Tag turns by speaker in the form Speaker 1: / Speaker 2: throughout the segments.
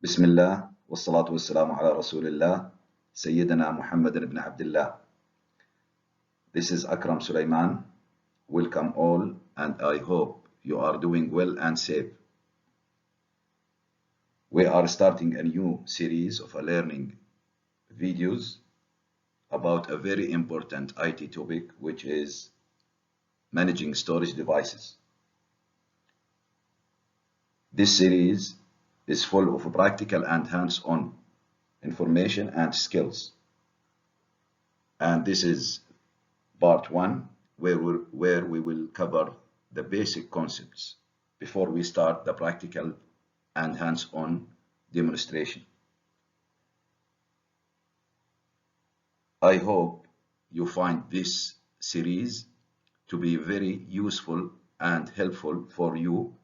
Speaker 1: بسم الله والصلاة والسلام على رسول الله سيدنا محمد بن عبد الله. This is Akram Sulaiman. Welcome all, and I hope you are doing well and safe. We are starting a new series of learning videos about a very important IT topic, which is managing storage devices. This series is full of practical and hands-on information and skills. And this is part 1, where we will cover the basic concepts before we start the practical and hands-on demonstration. I hope you find this series to be very useful and helpful for you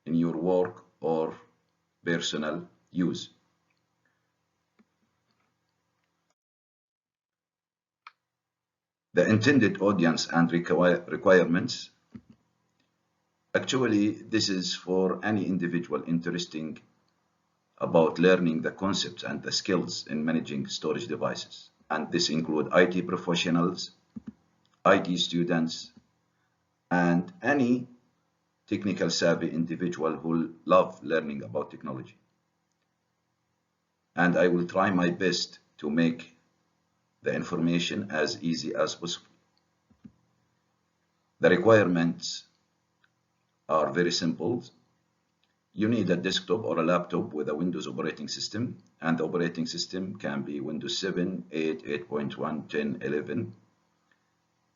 Speaker 1: in your work or personal use. The intended audience and requirements. Actually, this is for any individual interested about learning the concepts and the skills in managing storage devices. And this includes IT professionals, IT students, and any technical savvy individual who love learning about technology. And I will try my best to make the information as easy as possible. The requirements are very simple. You need a desktop or a laptop with a Windows operating system, and the operating system can be Windows 7, 8, 8.1, 10, 11,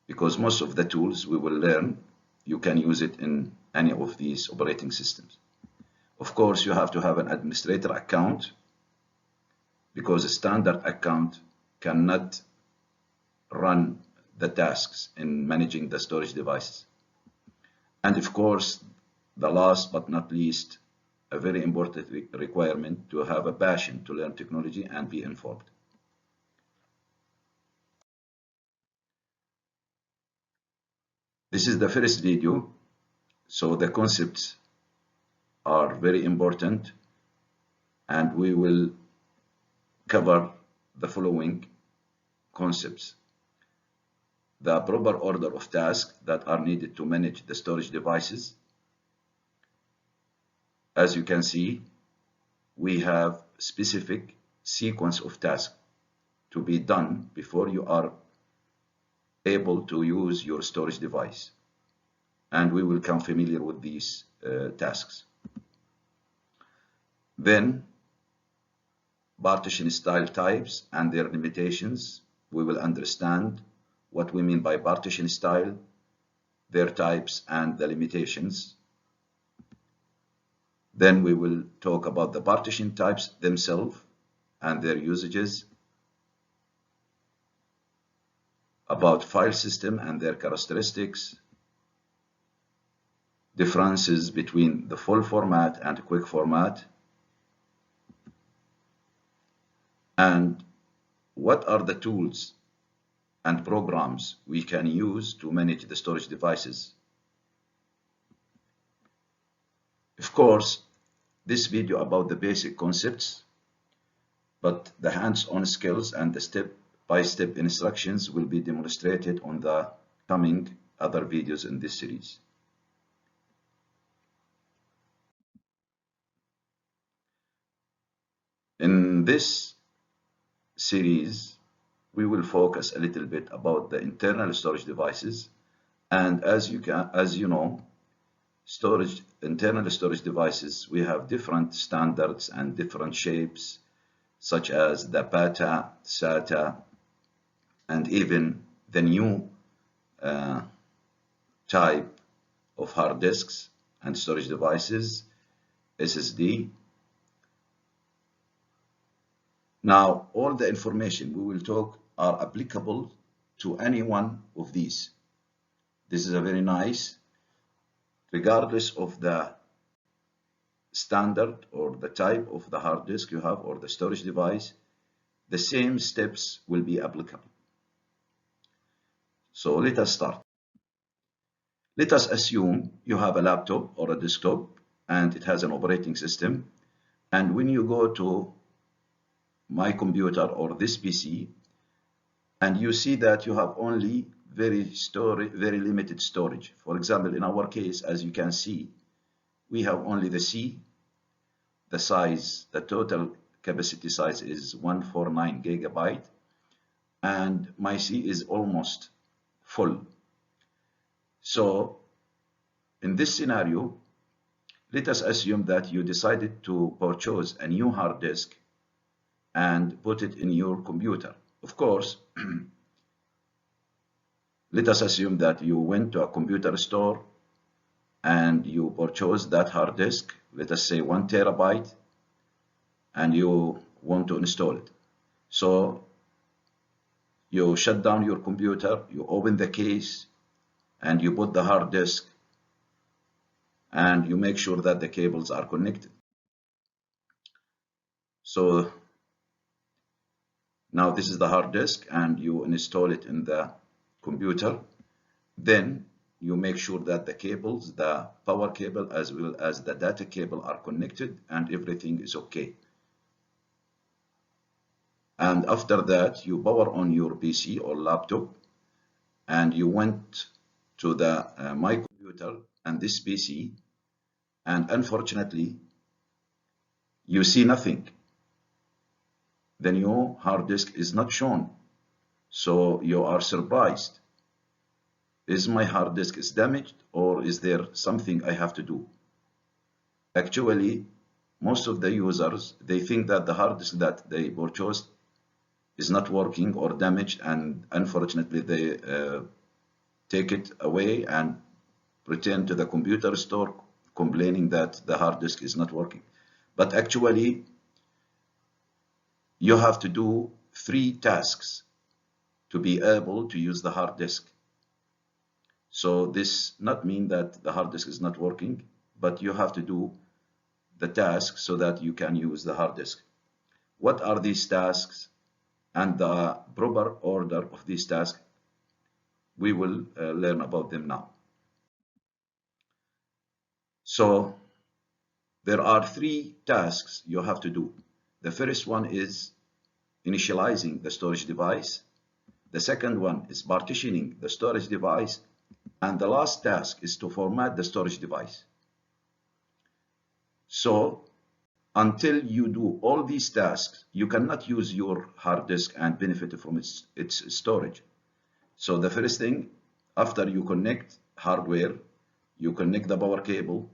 Speaker 1: because most of the tools we will learn, you can use it in any of these operating systems. Of course, you have to have an administrator account, because a standard account cannot run the tasks in managing the storage devices. And of course, the last but not least, a very important requirement, to have a passion to learn technology and be informed. This is the first video, so the concepts are very important, and we will cover the following concepts: the proper order of tasks that are needed to manage the storage devices. As you can see, we have specific sequence of tasks to be done before you are able to use your storage device, and we will become familiar with these tasks. Then, partition style types and their limitations. We will understand what we mean by partition style, their types, and the limitations. Then we will talk about the partition types themselves and their usages, about file system and their characteristics, differences between the full format and quick format, and what are the tools and programs we can use to manage the storage devices. Of course, this video about the basic concepts, but the hands-on skills and the step-by-step instructions will be demonstrated on the coming other videos in this series. In this series, we will focus a little bit about the internal storage devices, and as you know, internal storage devices, we have different standards and different shapes, such as the PATA, SATA, and even the new type of hard disks and storage devices, SSD. Now, all the information we will talk are applicable to any one of these. This is a very nice, regardless of the standard or the type of the hard disk you have or the storage device, the same steps will be applicable. So let us start. Let us assume you have a laptop or a desktop and it has an operating system, And when you go to my computer or this PC, and you see that you have only very limited storage. For example, in our case, as you can see, we have only the C. The size, the total capacity size is 149 gigabyte, and my C is almost full. So in this scenario, let us assume that you decided to purchase a new hard disk and put it in your computer. Of course, let us assume that you went to a computer store and you purchased that hard disk, let us say 1 terabyte, and you want to install it. So you shut down your computer, you open the case, and you put the hard disk, and you make sure that the cables are connected. So now this is the hard disk, and you install it in the computer. Then you make sure that the cables, the power cable as well as the data cable, are connected and everything is okay. And after that, you power on your PC or laptop, and you went to the my computer and this PC, and unfortunately you see nothing. The new hard disk is not shown, so you are surprised. Is my hard disk is damaged, or is there something I have to do? Actually, most of the users, they think that the hard disk that they purchased is not working or damaged, and unfortunately they take it away and return to the computer store complaining that the hard disk is not working. But actually, you have to do 3 tasks to be able to use the hard disk. So this not mean that the hard disk is not working, but you have to do the task so that you can use the hard disk. What are these tasks and the proper order of these tasks? We will learn about them now. So there are 3 tasks you have to do. The first one is initializing the storage device. The second one is partitioning the storage device. And the last task is to format the storage device. So until you do all these tasks, you cannot use your hard disk and benefit from its storage. So the first thing, after you connect hardware, you connect the power cable,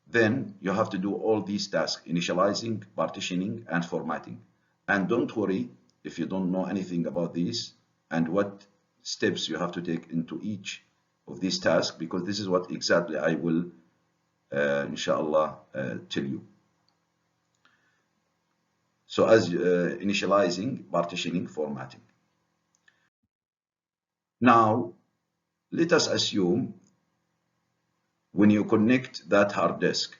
Speaker 1: then you have to do all these tasks: initializing, partitioning, and formatting. And don't worry if you don't know anything about these and what steps you have to take into each of these tasks, because this is what exactly I will inshallah tell you. So as initializing, partitioning, formatting. Now let us assume when you connect that hard disk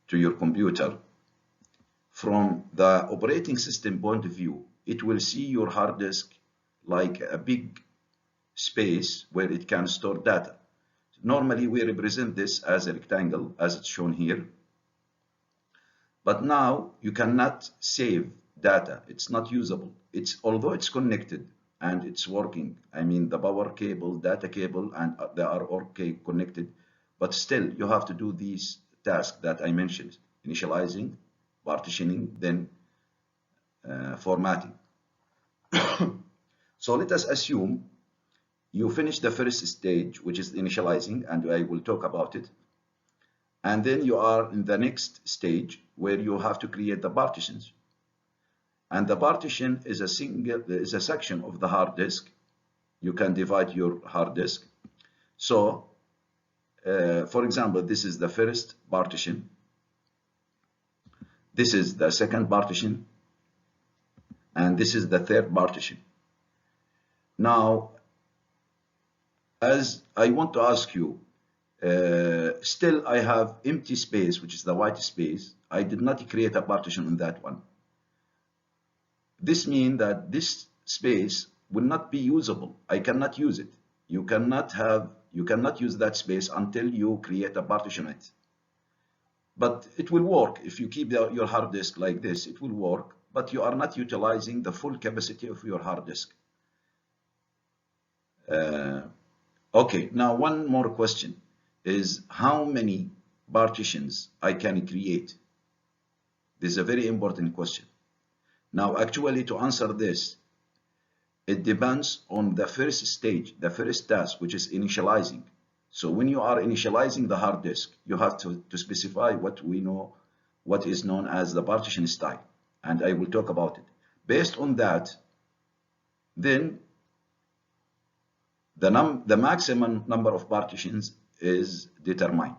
Speaker 1: to your computer, from the operating system point of view, it will see your hard disk like a big space where it can store data. Normally we represent this as a rectangle as it's shown here, but now you cannot save data. It's not usable. Although it's connected and it's working, I mean the power cable, data cable, and they are okay connected, but still you have to do these tasks that I mentioned: initializing, partitioning, then formatting. So let us assume you finish the first stage, which is initializing, and I will talk about it. And then you are in the next stage where you have to create the partitions. And the partition is a section of the hard disk. You can divide your hard disk. So, for example, this is the first partition. This is the second partition. And this is the third partition. Now, as I want to ask you, still I have empty space, which is the white space. I did not create a partition on that one. This means that this space will not be usable. I cannot use it. You cannot use that space until you create a partition on it. But it will work if you keep your hard disk like this. It will work, but you are not utilizing the full capacity of your hard disk. Okay, now one more question is how many partitions I can create. This is a very important question. Now, actually, to answer this, it depends on the first stage, the first task, which is initializing. So when you are initializing the hard disk, you have to specify what is known as the partition style, and I will talk about it. Based on that, then the maximum number of partitions is determined.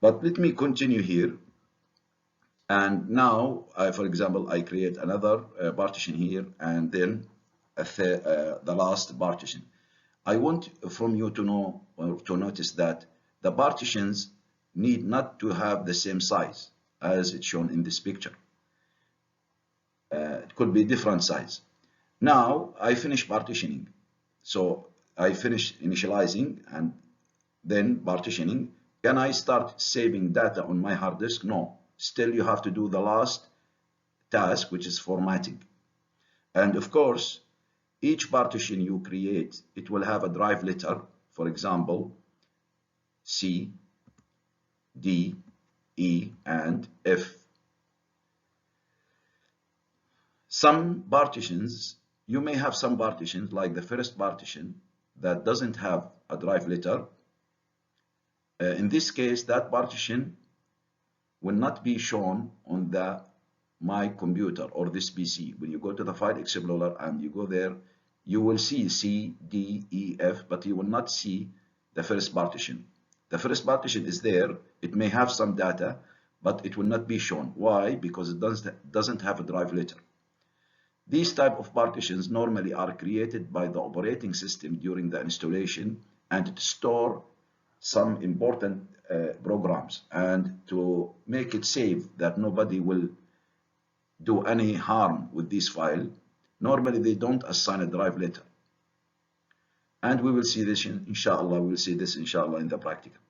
Speaker 1: But let me continue here. And now, for example, I create another partition here, and then the last partition. I want from you to know or to notice that the partitions need not to have the same size as it's shown in this picture. It could be different size. Now I finish partitioning. So I finish initializing and then partitioning. Can I start saving data on my hard disk? No. Still you have to do the last task, which is formatting. And of course, each partition you create, it will have a drive letter, for example, C, D, E, and F. Some partitions, you may have some partitions like the first partition that doesn't have a drive letter. In this case, that partition will not be shown on my computer or this PC. When you go to the File Explorer and you go there, you will see C, D, E, F, but you will not see the first partition. The first partition is there. It may have some data, but it will not be shown. Why? Because it doesn't have a drive letter. These type of partitions normally are created by the operating system during the installation and to store some important programs and to make it safe that nobody will do any harm with this file. Normally they don't assign a drive letter. And we will see this inshallah, we will see this inshallah in the practical.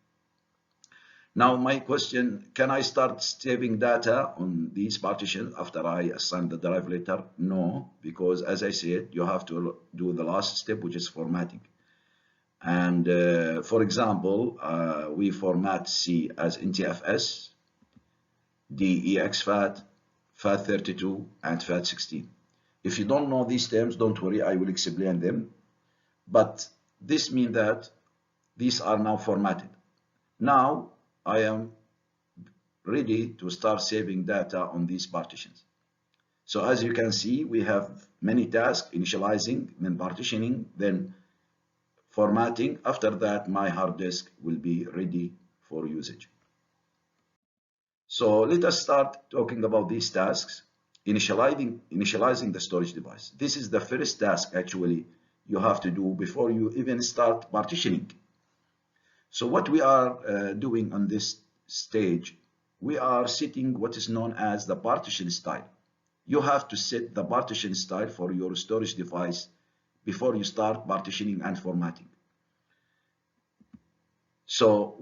Speaker 1: Now my question, can I start saving data on these partitions after I assign the drive letter? No, because as I said, you have to do the last step, which is formatting. And for example, we format C as NTFS, D exFAT, FAT32, and FAT16. If you don't know these terms, don't worry, I will explain them. But this means that these are now formatted. Now I am ready to start saving data on these partitions. So as you can see, we have many tasks: initializing, then partitioning, then formatting. After that, my hard disk will be ready for usage. So let us start talking about these tasks. Initializing the storage device. This is the first task actually you have to do before you even start partitioning. So what we are doing on this stage, we are setting what is known as the partition style. You have to set the partition style for your storage device before you start partitioning and formatting. So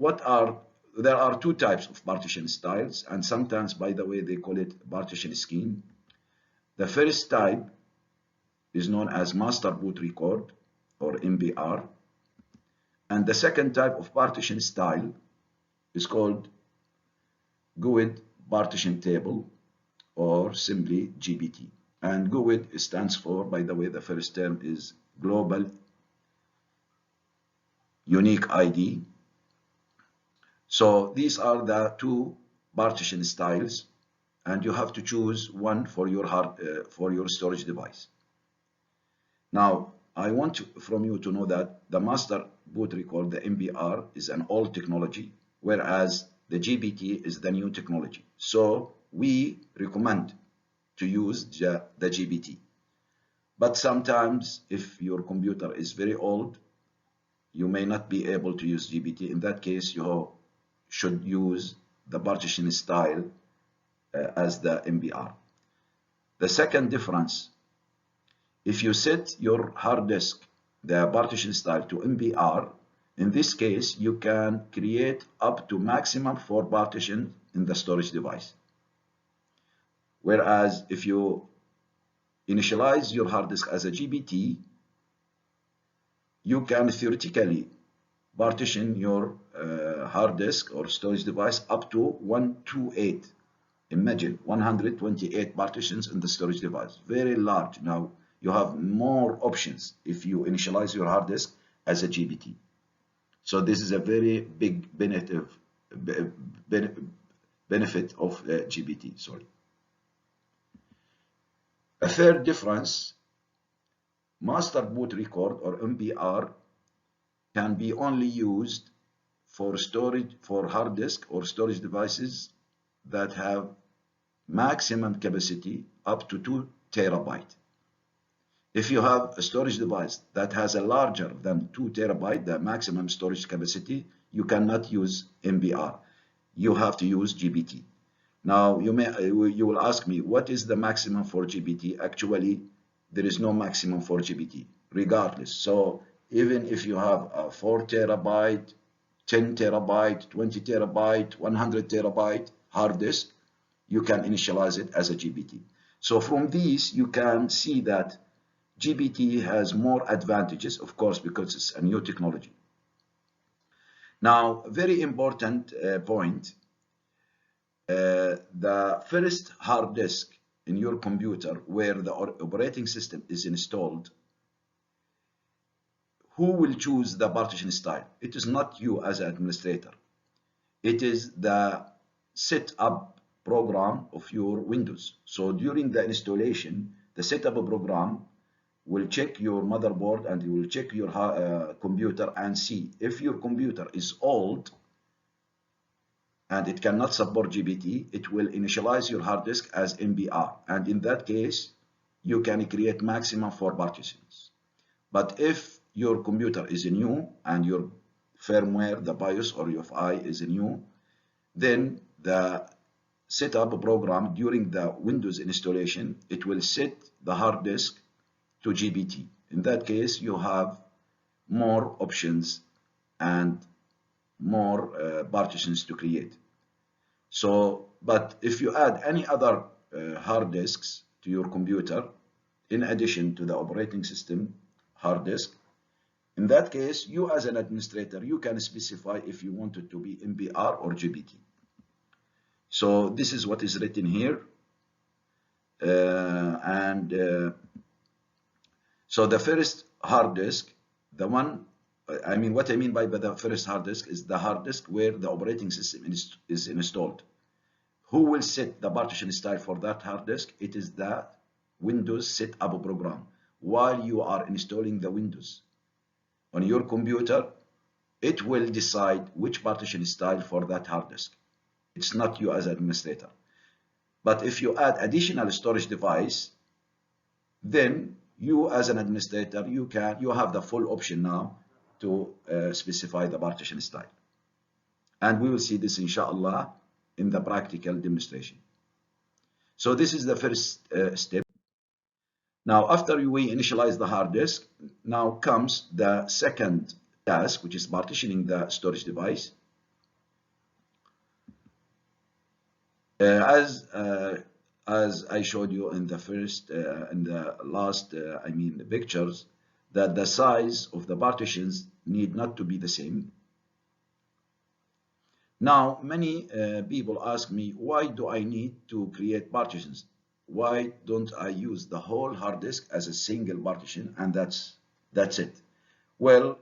Speaker 1: there are two types of partition styles, and sometimes, by the way, they call it partition scheme. The first type is known as master boot record, or MBR. And the second type of partition style is called GUID partition table, or simply GPT. And GUID stands for, by the way, the first term is Global Unique ID. So these are the two partition styles, and you have to choose one for your storage device. Now, I want from you to know that the master boot record, the MBR, is an old technology, whereas the GPT is the new technology. So we recommend to use the GPT. But sometimes, if your computer is very old, you may not be able to use GPT. In that case, you should use the partition style as the MBR. The second difference, if you set your hard disk, the partition style, to MBR, In this case, you can create up to maximum 4 partitions in the storage device. Whereas if you initialize your hard disk as a GBT, you can theoretically partition your hard disk or storage device up to 128. Imagine 128 partitions in the storage device, very large. Now you have more options if you initialize your hard disk as a GBT. So this is a very big benefit of GBT. Sorry. A third difference, master boot record or MBR can be only used for storage for hard disk or storage devices that have maximum capacity up to 2 terabyte. If you have a storage device that has a larger than 2 terabyte, the maximum storage capacity, you cannot use MBR. You have to use GBT. Now you will ask me, what is the maximum for GBT? Actually, there is no maximum for GBT, regardless. So even if you have a 4 terabyte, 10 terabyte, 20 terabyte, 100 terabyte hard disk, you can initialize it as a GBT. So from these, you can see that GBT has more advantages, of course, because it's a new technology. Now, very important point, the first hard disk in your computer where the operating system is installed, who will choose the partition style? It is not you as an administrator. It is the setup program of your Windows. So during the installation, the setup program will check your motherboard and it will check your computer and see if your computer is old and it cannot support GBT, it will initialize your hard disk as MBR. And in that case, you can create maximum 4 partitions. But if your computer is new and your firmware, the BIOS or UFI is new, then the setup program during the Windows installation, it will set the hard disk to GBT. In that case, you have more options and more partitions to create. So, but if you add any other hard disks to your computer, in addition to the operating system hard disk, in that case, you as an administrator, you can specify if you want it to be MBR or GBT. So this is what is written here. So the first hard disk, the one, what I mean by the first hard disk is the hard disk where the operating system is installed. Who will set the partition style for that hard disk? It is the Windows setup program. While you are installing the Windows on your computer, it will decide which partition style for that hard disk. It's not you as administrator. But if you add additional storage device, then you as an administrator, you have the full option now to specify the partition style. And we will see this inshallah in the practical demonstration. So this is the first step. Now after we initialize the hard disk, now comes the second task, which is partitioning the storage device. As I showed you in the first and the last the pictures, that the size of the partitions need not to be the same. Now many people ask me, why do I need to create partitions? Why don't I use the whole hard disk as a single partition and that's it? Well,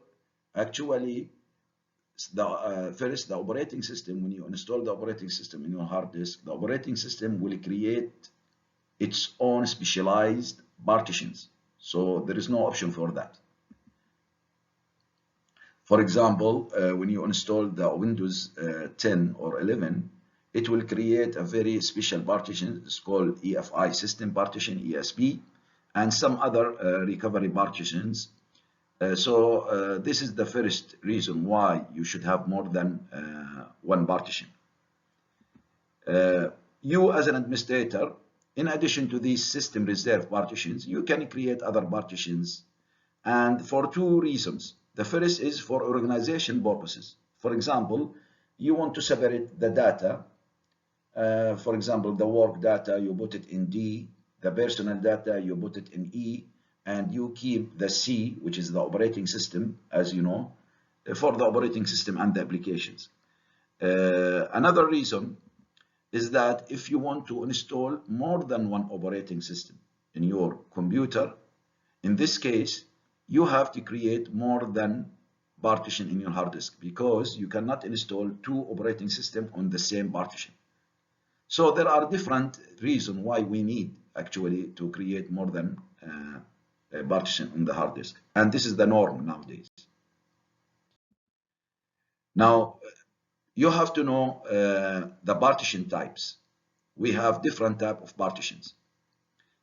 Speaker 1: actually, first, the operating system, when you install the operating system in your hard disk, the operating system will create its own specialized partitions. So there is no option for that. For example, when you install the Windows 10 or 11, it will create a very special partition. It's called EFI system partition, ESP, and some other recovery partitions. So this is the first reason why you should have more than one partition. You as an administrator, in addition to these system reserved partitions, you can create other partitions, and for 2 reasons. The first is for organization purposes. For example, you want to separate the data. For example, the work data, you put it in D, the personal data, you put it in E, and you keep the C, which is the operating system, as you know, for the operating system and the applications. Another reason is that if you want to install more than one operating system in your computer, in this case, you have to create more than partition in your hard disk, because you cannot install two operating systems on the same partition. So there are different reasons why we need actually to create more than a partition on the hard disk. And this is the norm nowadays. Now, you have to know the partition types. We have different type of partitions.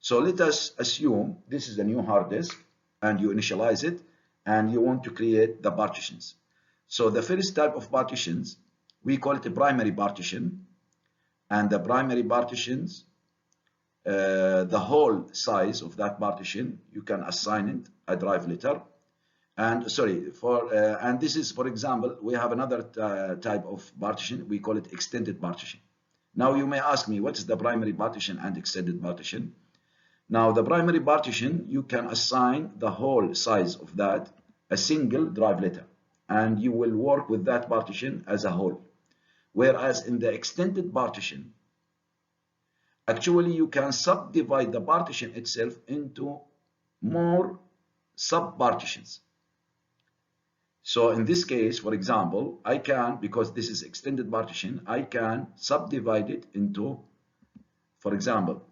Speaker 1: So let us assume this is a new hard disk and you initialize it and you want to create the partitions. So the first type of partitions, we call it a primary partition. And the primary partitions, the whole size of that partition, you can assign it a drive letter. And sorry, and this is, for example, we have another type of partition, we call it extended partition. Now you may ask me, what is the primary partition and extended partition? Now the primary partition, you can assign the whole size of that a single drive letter, and you will work with that partition as a whole. Whereas in the extended partition, actually you can subdivide the partition itself into more sub-partitions. So in this case, for example, I can, because this is extended partition, I can subdivide it into, for example,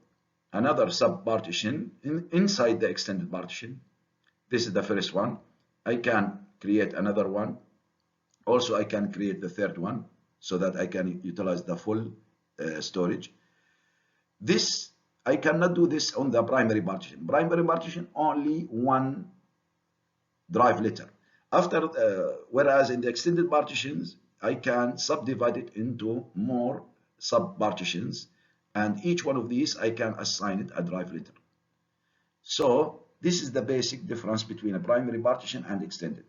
Speaker 1: another sub-partition inside the extended partition. This is the first one. I can create another one. Also, I can create the third one so that I can utilize the full storage. This, I cannot do this on the primary partition. Primary partition, only one drive letter. After, whereas in the extended partitions, I can subdivide it into more sub-partitions, and each one of these I can assign it a drive letter. So this is the basic difference between a primary partition and extended.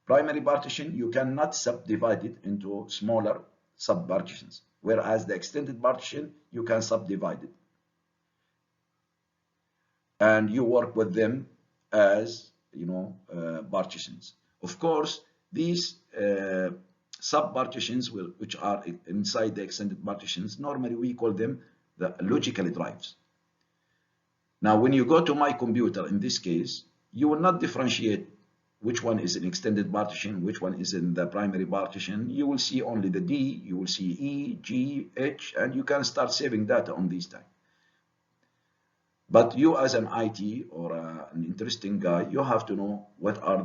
Speaker 1: Primary partition, you cannot subdivide it into smaller sub-partitions, whereas the extended partition, you can subdivide it. And you work with them as, you know, partitions. Of course, these sub-partitions, which are inside the extended partitions, normally we call them the logical drives. Now, when you go to my computer, in this case, you will not differentiate which one is an extended partition, which one is in the primary partition. You will see only the D, you will see E, G, H, and you can start saving data on these types. But you as an IT or an interesting guy, you have to know what are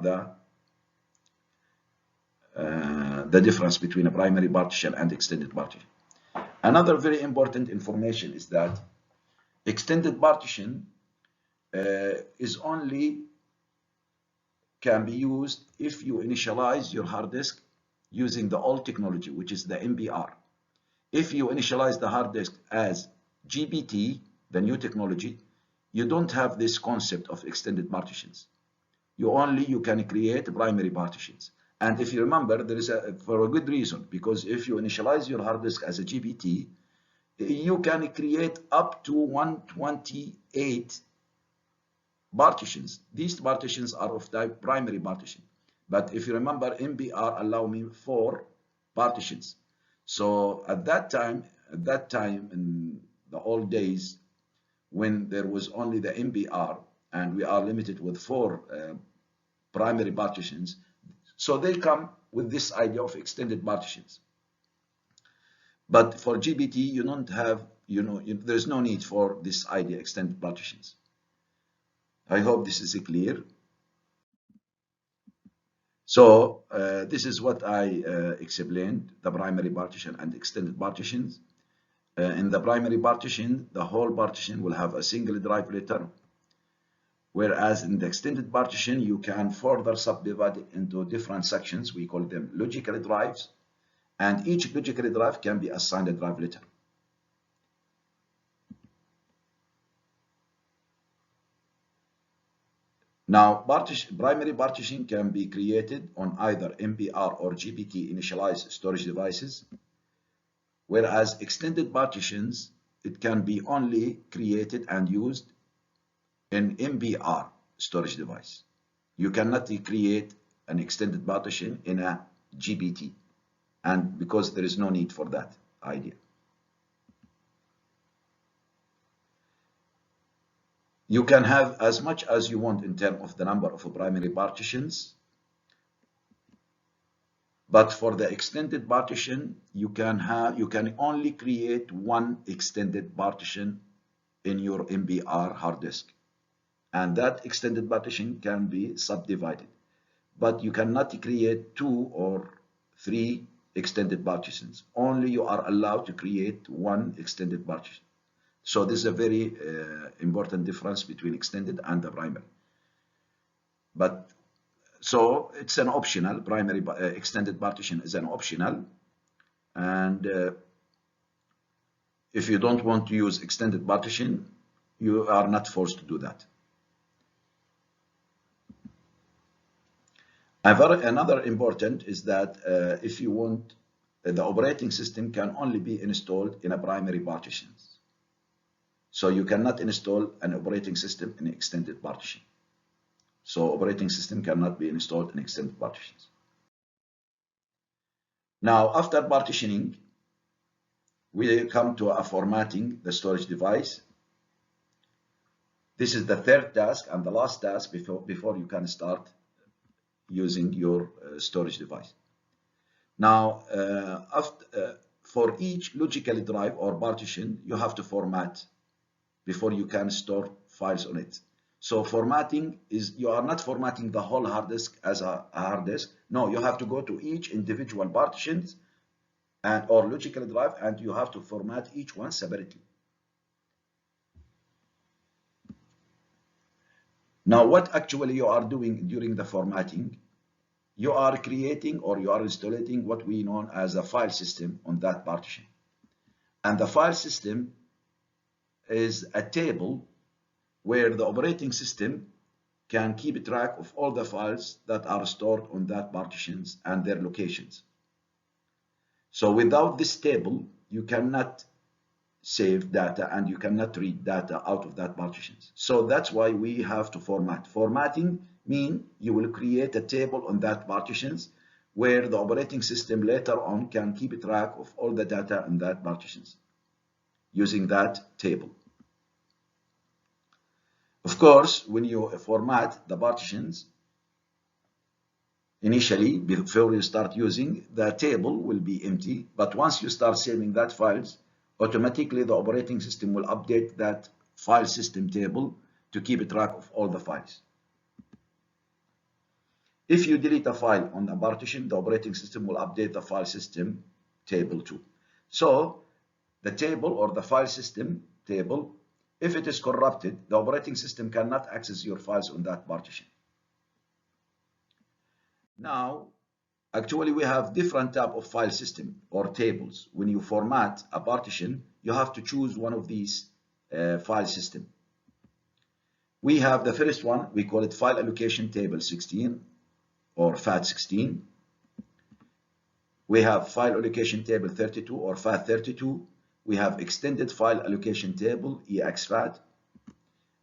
Speaker 1: the difference between a primary partition and extended partition. Another very important information is that extended partition is only can be used if you initialize your hard disk using the old technology, which is the MBR. If you initialize the hard disk as GBT, the new technology, you don't have this concept of extended partitions. You can create primary partitions. And if you remember, there is for a good reason, because if you initialize your hard disk as a GBT, you can create up to 128 partitions. These partitions are of type primary partition. But if you remember, MBR allow me 4 partitions. So at that time in the old days, when there was only the MBR and we are limited with 4 primary partitions, so they come with this idea of extended partitions. But for GBT, you don't have, there's no need for this idea extended partitions. I hope this is clear. So this is what I explained, the primary partition and extended partitions. In the primary partition, the whole partition will have a single drive letter, whereas in the extended partition, you can further subdivide it into different sections. We call them logical drives, and each logical drive can be assigned a drive letter. Now, primary partition can be created on either MBR or GPT initialized storage devices, whereas extended partitions, it can be only created and used in MBR storage device. You cannot create an extended partition in a GPT, and because there is no need for that idea. You can have as much as you want in terms of the number of primary partitions, but for the extended partition, you can only create one extended partition in your MBR hard disk, and that extended partition can be subdivided, but you cannot create 2 or 3 extended partitions. Only you are allowed to create one extended partition. So this is a very important difference between extended and the primary. But so it's an optional. Primary extended partition is an optional, and if you don't want to use extended partition, you are not forced to do that. Another important is that if you want, the operating system can only be installed in a primary partitions. So you cannot install an operating system in extended partition. So operating system cannot be installed in extended partitions. Now, after partitioning, we come to a formatting the storage device. This is the third task and the last task before you can start using your storage device. Now, for each logical drive or partition, you have to format before you can store files on it. So formatting is, you are not formatting the whole hard disk as a hard disk. No, you have to go to each individual partitions or logical drive, and you have to format each one separately. Now, what actually you are doing during the formatting, you are creating or you are installing what we know as a file system on that partition. And the file system is a table where the operating system can keep track of all the files that are stored on that partitions and their locations. So without this table, you cannot save data and you cannot read data out of that partitions. So that's why we have to format. Formatting means you will create a table on that partitions where the operating system later on can keep track of all the data in that partitions using that table. Of course, when you format the partitions, initially, before you start using, the table will be empty, but once you start saving that files, automatically the operating system will update that file system table to keep track of all the files. If you delete a file on a partition, the operating system will update the file system table too. So the table or the file system table, if it is corrupted, the operating system cannot access your files on that partition. Now, actually, we have different type of file system or tables. When you format a partition, you have to choose one of these file system. We have the first one, we call it File Allocation Table 16 or FAT16. We have File Allocation Table 32 or FAT32. We have Extended File Allocation Table, EXFAT.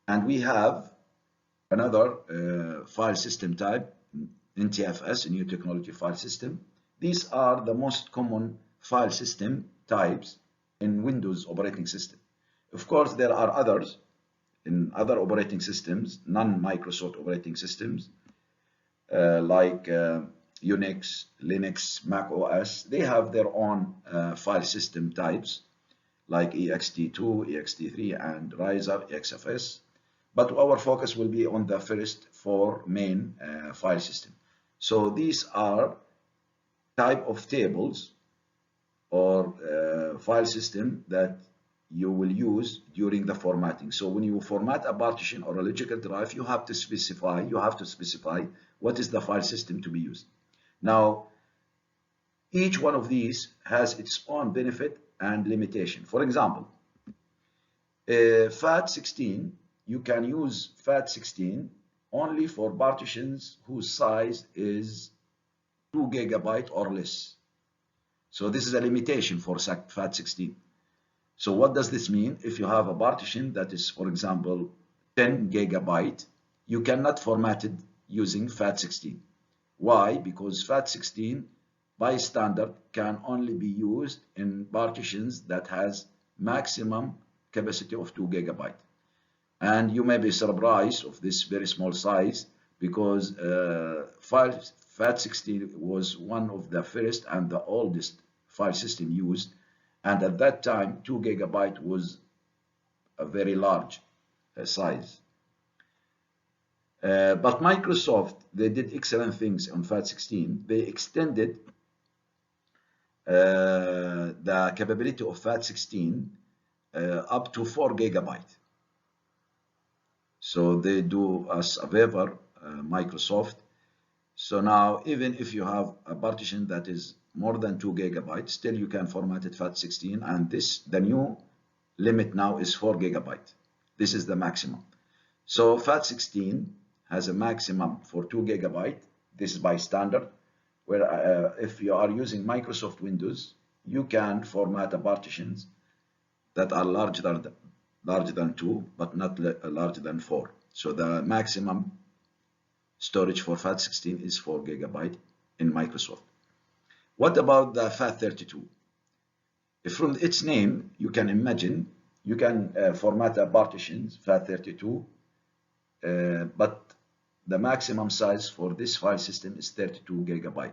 Speaker 1: And we have another file system type, NTFS, New Technology File System. These are the most common file system types in Windows operating system. Of course, there are others in other operating systems, non-Microsoft operating systems, like Unix, Linux, Mac OS. They have their own file system types, like ext2, ext3, and Riser, XFS. But our focus will be on the first 4 main file system. So these are type of tables or file system that you will use during the formatting. So when you format a partition or a logical drive, you have to specify what is the file system to be used. Now, each one of these has its own benefit and limitation. For example, FAT16, you can use FAT16 only for partitions whose size is 2 GB or less. So this is a limitation for FAT16. So what does this mean? If you have a partition that is, for example, 10 GB, you cannot format it using FAT16. Why? Because FAT16 by standard can only be used in partitions that has maximum capacity of 2 GB. And you may be surprised of this very small size because FAT16 was one of the first and the oldest file system used, and at that time 2 GB was a very large size. But Microsoft, they did excellent things on FAT16. They extended the capability of FAT16 up to 4 GB. So they do us a favor, Microsoft. So now, even if you have a partition that is more than 2 GB, still you can format it FAT16, and the new limit now is 4 GB. This is the maximum. So FAT16 has a maximum for 2 GB. This is by standard, where if you are using Microsoft Windows, you can format the partitions that are larger than 2, but not larger than 4. So the maximum storage for FAT16 is 4 GB in Microsoft. What about the FAT32? From its name, you can imagine you can format the partitions FAT32, but the maximum size for this file system is 32 GB.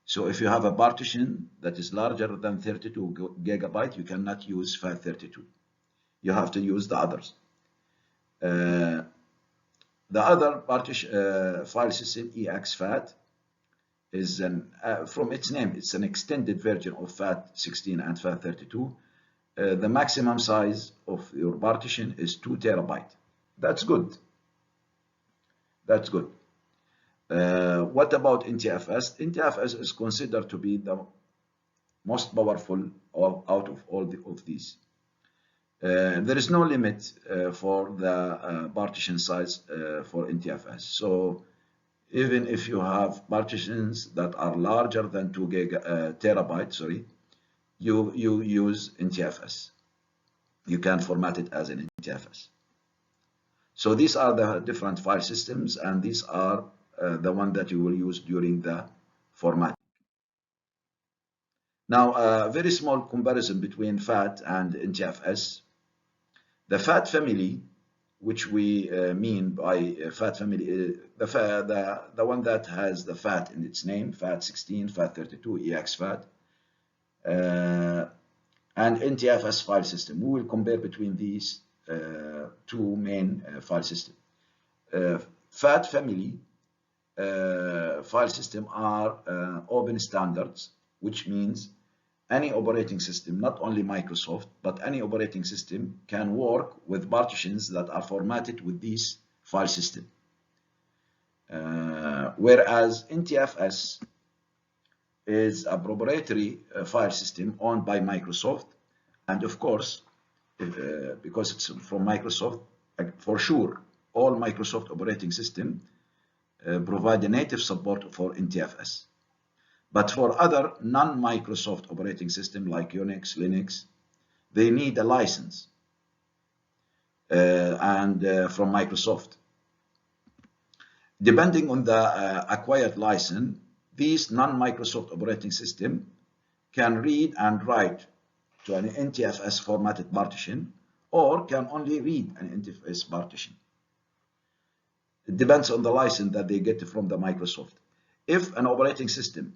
Speaker 1: So if you have a partition that is larger than 32 GB, you cannot use FAT32. You have to use the others. The other partition file system, exFAT, is from its name, it's an extended version of FAT16 and FAT32. The maximum size of your partition is 2 TB. That's good. That's good. What about NTFS? NTFS is considered to be the most powerful out of all of these. There is no limit for the partition size for NTFS. So even if you have partitions that are larger than 2 TB, you use NTFS. You can format it as an NTFS. So these are the different file systems, and these are the one that you will use during the formatting. Now, a very small comparison between FAT and NTFS. The FAT family, which we mean by FAT family, the one that has the FAT in its name, FAT16, FAT32, exFAT, and NTFS file system. We will compare between these two main file systems. FAT family file system are open standards, which means any operating system, not only Microsoft, but any operating system can work with partitions that are formatted with this file system. Whereas NTFS is a proprietary file system owned by Microsoft, and of course, because it's from Microsoft, for sure, all Microsoft operating systems provide a native support for NTFS. But for other non-Microsoft operating systems like Unix, Linux, they need a license from Microsoft. Depending on the acquired license, these non-Microsoft operating system can read and write to an NTFS formatted partition, or can only read an NTFS partition. It depends on the license that they get from the Microsoft. If an operating system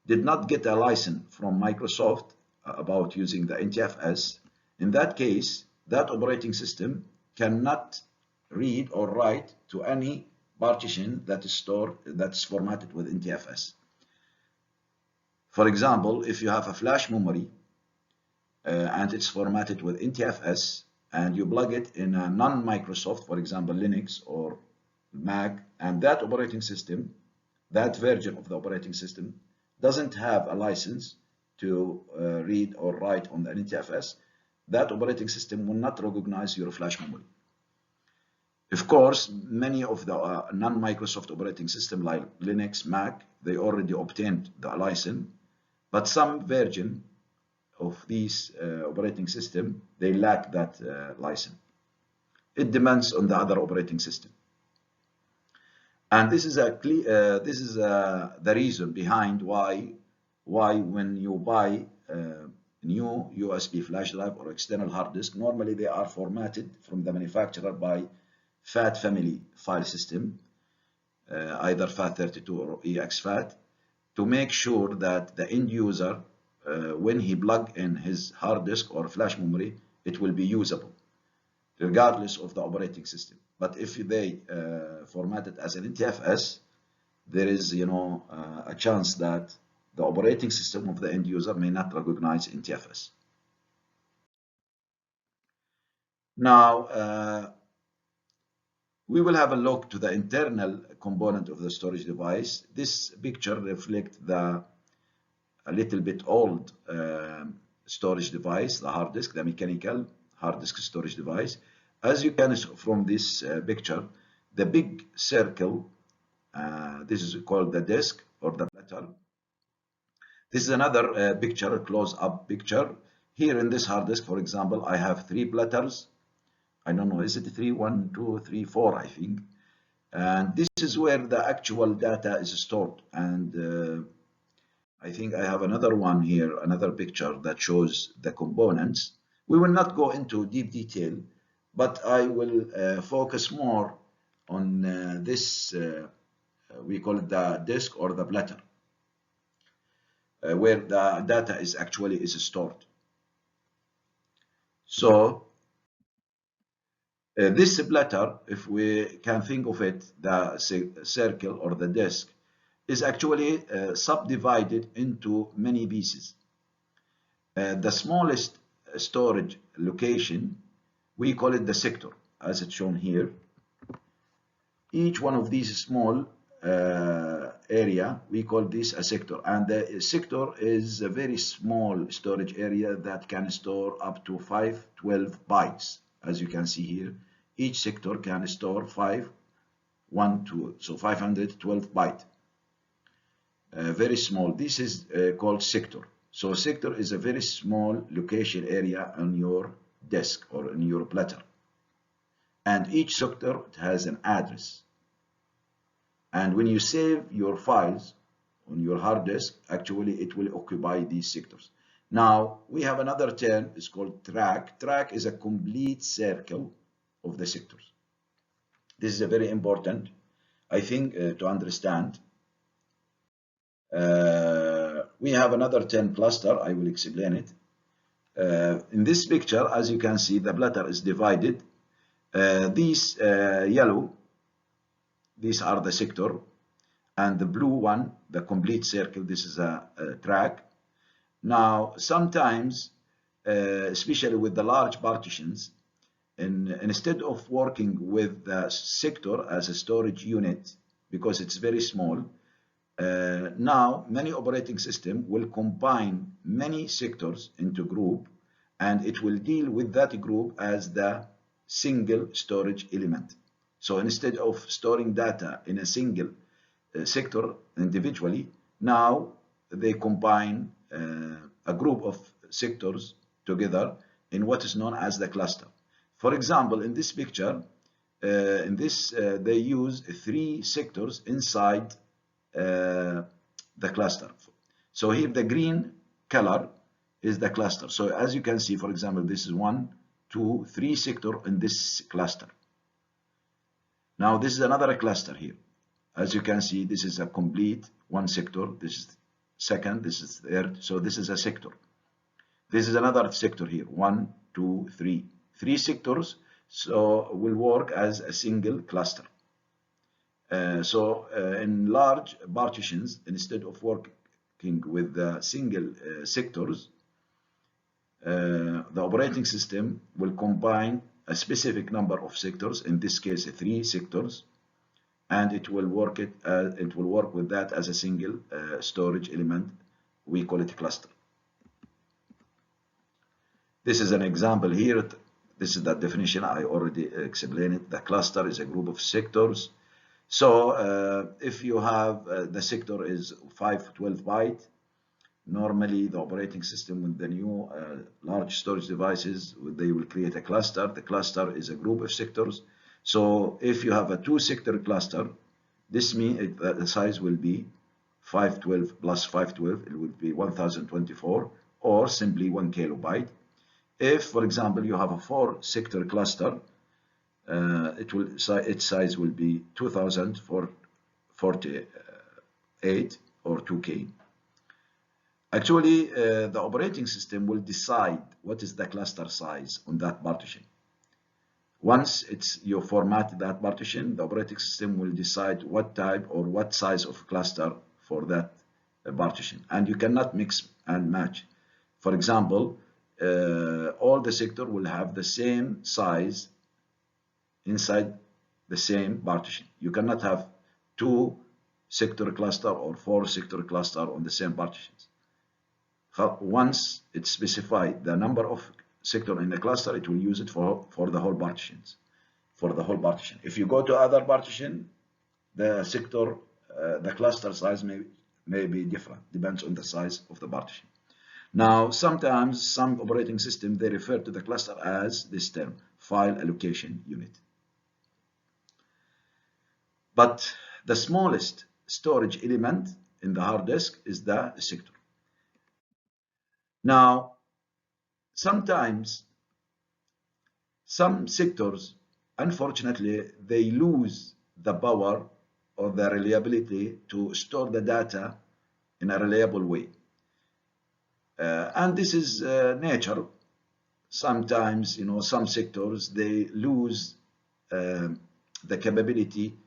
Speaker 1: did not get a license from Microsoft about using the NTFS, in that case, that operating system cannot read or write to any partition that is that's formatted with NTFS. For example, if you have a flash memory and it's formatted with NTFS, and you plug it in a non-Microsoft, for example, Linux or Mac, and that operating system, that version of the operating system, doesn't have a license to read or write on the NTFS, that operating system will not recognize your flash memory. Of course, many of the non-Microsoft operating system like Linux, Mac, they already obtained the license, but some version of these operating system, they lack that license. It depends on the other operating system. And this is the reason behind why when you buy new USB flash drive or external hard disk, normally they are formatted from the manufacturer by FAT family file system, either FAT32 or EXFAT, to make sure that the end user, when he plug in his hard disk or flash memory, it will be usable, regardless of the operating system. But if they format it as an NTFS, there is, a chance that the operating system of the end user may not recognize NTFS. Now, we will have a look to the internal component of the storage device. This picture reflects a little bit old storage device, the hard disk, the mechanical hard disk storage device. As you can see from this picture, the big circle, this is called the disk or the platter. This is another picture, a close-up picture. Here in this hard disk, for example, I have 3 platters. I don't know, is it 3, 1, 2, 3, 4, I think. And this is where the actual data is stored. And I think I have another one here, another picture that shows the components. We will not go into deep detail, but I will focus more on this, we call it the disk or the platter, where the data is actually stored. So this platter, if we can think of it, the circle or the disk, is actually subdivided into many pieces. The smallest storage location, we call it the sector, as it's shown here. Each one of these small area, we call this a sector. And the sector is a very small storage area that can store up to 512 bytes. As you can see here, each sector can store 512, so 512 bytes. Very small. This is called sector. So sector is a very small location area on your disk or in your platter. And each sector has an address. And when you save your files on your hard disk, actually it will occupy these sectors. Now, we have another term, it's called track. Track is a complete circle of the sectors. This is a very important, I think, to understand. We have another term, cluster. I will explain it. In this picture, as you can see, the platter is divided. These yellow, these are the sector, and the blue one, the complete circle, this is a track. Now, sometimes, especially with the large partitions, instead of working with the sector as a storage unit, because it's very small, now many operating systems will combine many sectors into group, and it will deal with that group as the single storage element. So instead of storing data in a single sector individually, now they combine a group of sectors together in what is known as the cluster. For example, in this picture, they use 3 sectors inside the cluster. So here the green color is the cluster. So as you can see, for example, this is 1, 2, 3 sector in this cluster. Now this is another cluster here. As you can see, this is a complete one sector. This is second, this is third. So this is a sector. This is another sector here. 1, 2, 3. 3 sectors, so will work as a single cluster. In large partitions, instead of working with the single sectors, the operating system will combine a specific number of sectors, in this case 3 sectors, and it will work with that as a single storage element. We call it a cluster. This is an example here. This is the definition. I already explained it. The cluster is a group of sectors. So if you have the sector is 512 byte, normally the operating system with the new large storage devices, they will create a cluster. The cluster is a group of sectors. So if you have a two-sector cluster, this means the size will be 512 plus 512, it will be 1024, or simply 1 kilobyte. If, for example, you have a four-sector cluster, its size will be 2048 or 2K. Actually, the operating system will decide what is the cluster size on that partition. Once you format that partition, the operating system will decide what type or what size of cluster for that partition. And you cannot mix and match. For example, all the sector will have the same size inside the same partition. You cannot have two sector cluster or four sector cluster on the same partitions. Once it's specified the number of sector in the cluster, it will use it for the whole partitions, for the whole partition. If you go to other partition, the sector, the cluster size may be different, depends on the size of the partition. Now, sometimes some operating system, they refer to the cluster as this term, file allocation unit. But the smallest storage element in the hard disk is the sector. Now, sometimes some sectors, unfortunately, they lose the power or the reliability to store the data in a reliable way. And this is nature. Sometimes, some sectors, they lose the capability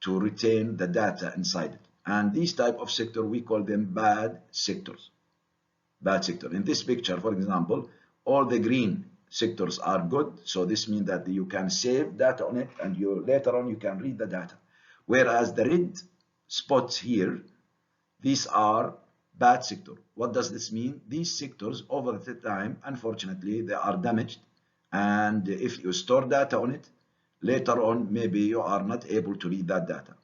Speaker 1: to retain the data inside it. And these type of sector, we call them bad sectors. Bad sector. In this picture, for example, all the green sectors are good. So this means that you can save data on it and later on you can read the data. Whereas the red spots here, these are bad sector. What does this mean? These sectors over the time, unfortunately, they are damaged. And if you store data on it, later on, maybe you are not able to read that data.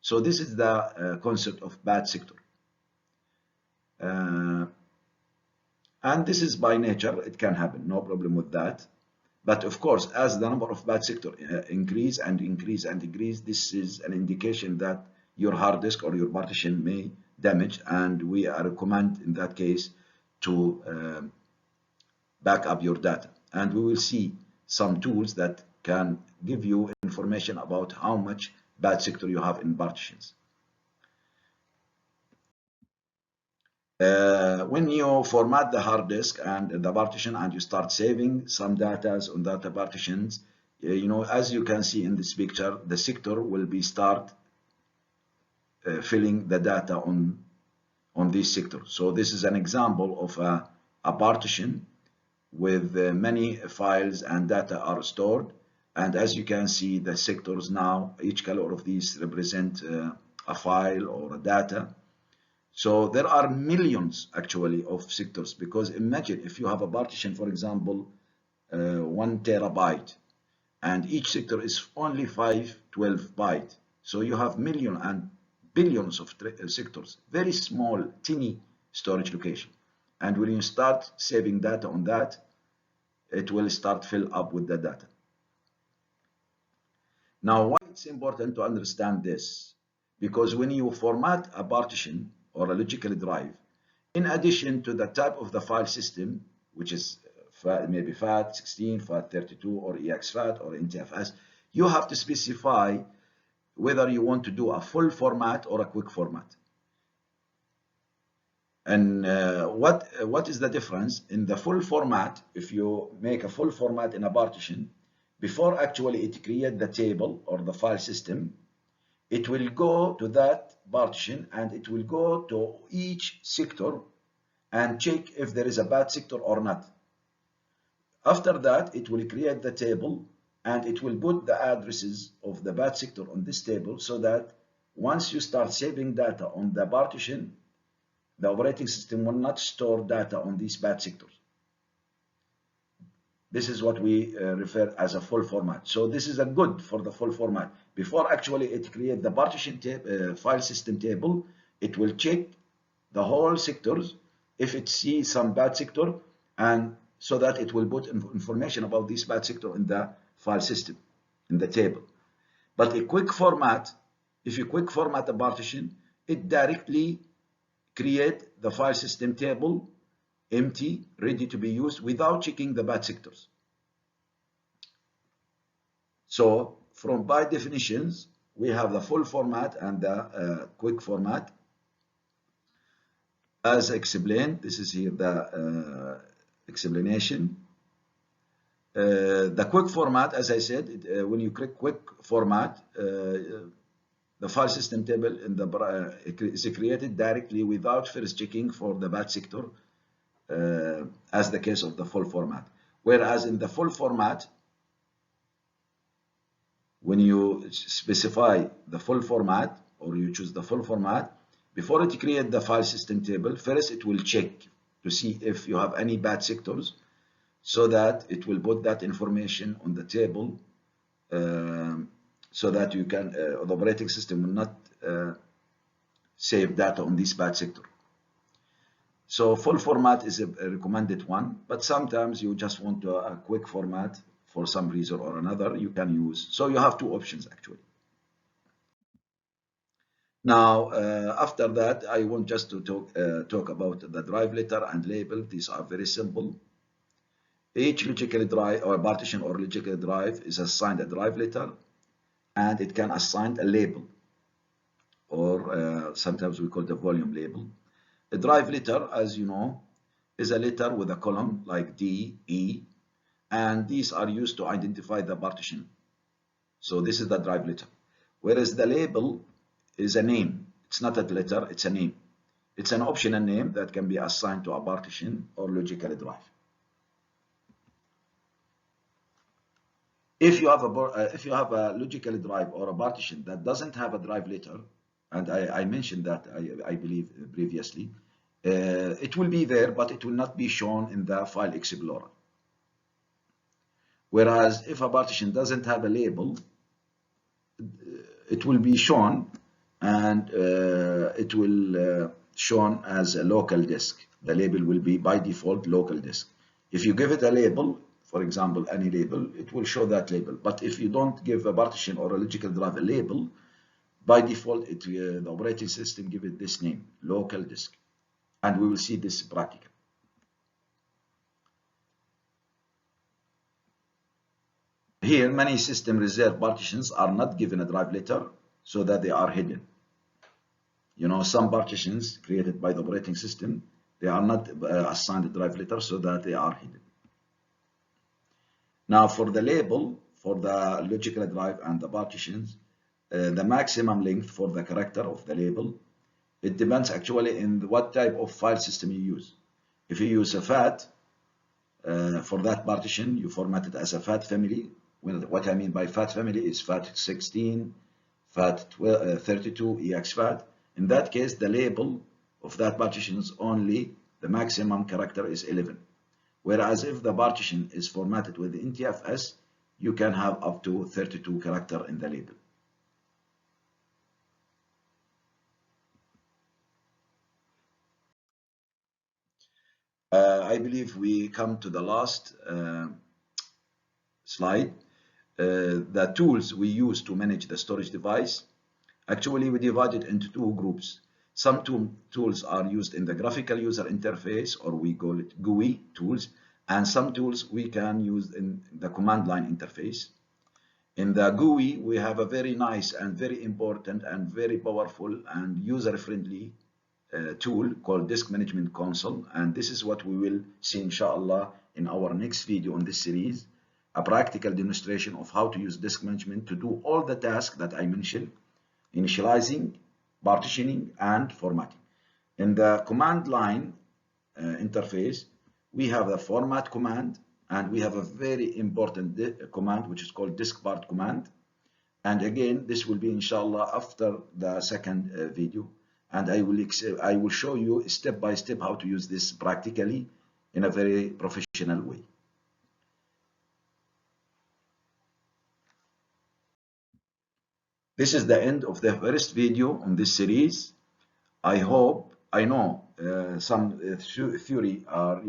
Speaker 1: So this is the concept of bad sector. And this is by nature, it can happen, no problem with that. But of course, as the number of bad sector increase and increase and increase, this is an indication that your hard disk or your partition may damage, and we recommend in that case to back up your data. And we will see some tools that can give you information about how much bad sector you have in partitions. When you format the hard disk and the partition and you start saving some data on data partitions, as you can see in this picture, the sector will be start filling the data on this sector. So this is an example of a partition with many files and data are stored. And as you can see, the sectors now, each color of these represent a file or a data. So there are millions actually of sectors, because imagine if you have a partition, for example, 1 terabyte, and each sector is only 512 byte. So you have millions and billions of sectors, very small, tiny storage location. And when you start saving data on that, it will start fill up with the data. Now, why it's important to understand this? Because when you format a partition or a logical drive, in addition to the type of the file system, which is maybe FAT16, FAT32, or EXFAT, or NTFS, you have to specify whether you want to do a full format or a quick format. And what is the difference? In the full format, if you make a full format in a partition, before actually it create the table or the file system, it will go to that partition and it will go to each sector and check if there is a bad sector or not. After that, it will create the table and it will put the addresses of the bad sector on this table, so that once you start saving data on the partition, the operating system will not store data on these bad sectors. This is what we refer as a full format. So this is a good for the full format. Before actually it create the partition file system table, it will check the whole sectors if it sees some bad sector, and so that it will put information about this bad sector in the file system, in the table. But a quick format, if you quick format a partition, it directly create the file system table empty, ready to be used without checking the bad sectors. So from by definitions, we have the full format and the quick format. As explained, this is here the explanation. The quick format, as I said, when you click quick format, the file system table in the is created directly without first checking for the bad sector, as the case of the full format. Whereas in the full format, when you specify the full format or you choose the full format, before it create the file system table, first it will check to see if you have any bad sectors, so that it will put that information on the table, so that you can the operating system will not save data on this bad sector. So full format is a recommended one, but sometimes you just want a quick format for some reason or another, you can use. So you have two options actually. Now, after that, I want just to talk about the drive letter and label. These are very simple. Each logical drive or partition or logical drive is assigned a drive letter, and it can assign a label, or sometimes we call the volume label. A drive letter, as you know, is a letter with a column like D, E, and these are used to identify the partition. So this is the drive letter. Whereas the label is a name. It's not a letter, it's a name. It's an optional name that can be assigned to a partition or logical drive. If you have a logical drive or a partition that doesn't have a drive letter, and I mentioned that I believe previously, it will be there, but it will not be shown in the file explorer. Whereas if a partition doesn't have a label, it will be shown, and it will shown as a local disk. The label will be by default local disk. If you give it a label, for example, any label, it will show that label. But if you don't give a partition or a logical drive a label, by default, the operating system give it this name, local disk. And we will see this practical. Here, many system reserved partitions are not given a drive letter, so that they are hidden. You know, some partitions created by the operating system, they are not assigned a drive letter, so that they are hidden. Now, for the label, for the logical drive and the partitions, the maximum length for the character of the label, it depends actually in what type of file system you use. If you use a FAT, for that partition, you format it as a FAT family. What I mean by FAT family is FAT 16, FAT 32, EXFAT. In that case, the label of that partition is only, the maximum character is 11. Whereas if the partition is formatted with NTFS, you can have up to 32 characters in the label. I believe we come to the last slide. The tools we use to manage the storage device. Actually, we divide it into two groups. Some tools are used in the graphical user interface, or we call it GUI tools, and some tools we can use in the command line interface. In the GUI, we have a very nice and very important and very powerful and user-friendly tool called Disk Management Console, and this is what we will see inshallah in our next video on this series, a practical demonstration of how to use disk management to do all the tasks that I mentioned: initializing, partitioning, and formatting. In the command line interface, we have the format command, and we have a very important command which is called diskpart command. And again, this will be inshallah after the second video, and I will show you step by step how to use this practically in a very professional way. This is the end of the first video on this series. I know some theory are,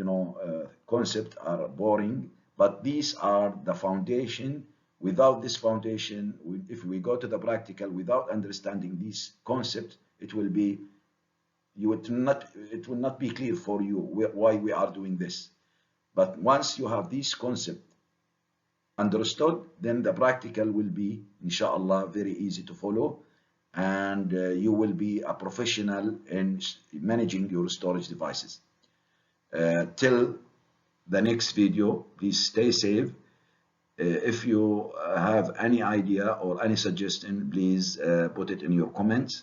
Speaker 1: concept are boring, but these are the foundation. Without this foundation, if we go to the practical without understanding this concept, it will not be clear for you why we are doing this. But once you have this concept understood, then the practical will be, inshallah, very easy to follow, and you will be a professional in managing your storage devices. Till the next video, please stay safe. If you have any idea or any suggestion, please put it in your comments,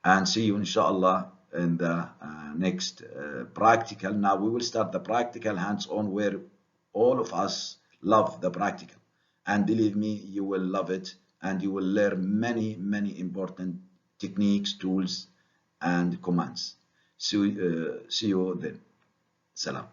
Speaker 1: and see you inshallah in the next practical. Now we will start the practical hands-on, where all of us love the practical, and believe me, you will love it, and you will learn many important techniques, tools, and commands. See you then. Salam.